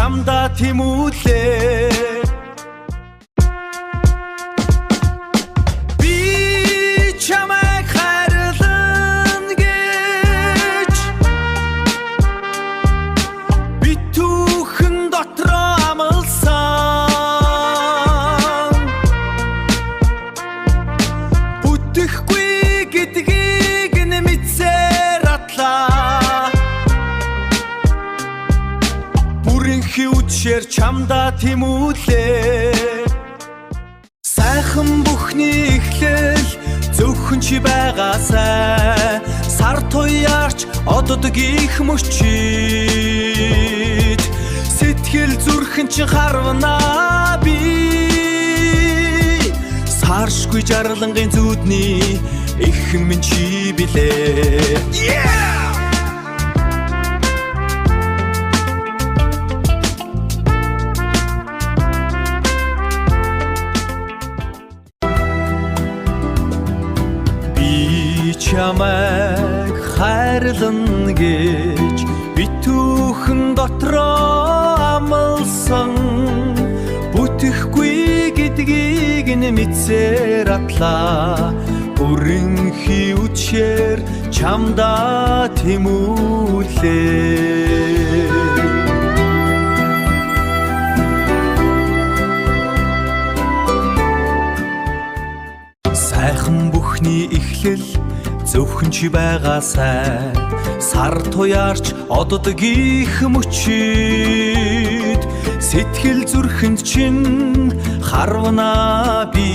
чамда тэмүүлээ би чамайг хайрлана гэж битүүхэн дотроо амласан бүтэхгүй гэдгийг нэмэцээр атлаа бүрэнхий үдшээр чамда тэмүүлээ сайхан бүхний эхлэл зөвхөн чи байгаасай сар туяарч одод гих мөчид сэтгэл зүрхэн чи харвана би саршгүй жаргалангийн зүудний ихэн минь чи билээ чамайг хайрлана гэж битүүхэн дотроо амласан бүтэхгүй гэдгийг нэмэцээр атлаа бүрэнхий үдшээр чамда тэмүүлээ сайхан бүхний эхлэл зөвхөн чи байгаасай сар туяарч одод гих мөчид сэтгэл зүрхэнд чинь харвана би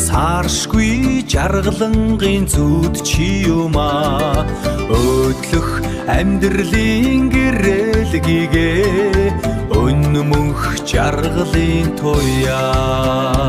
саршгүй жаргалангийн зүуд чи юмаа өдлөх амьдралын гэрэлгийгээ өнмөнх жаргалын туяа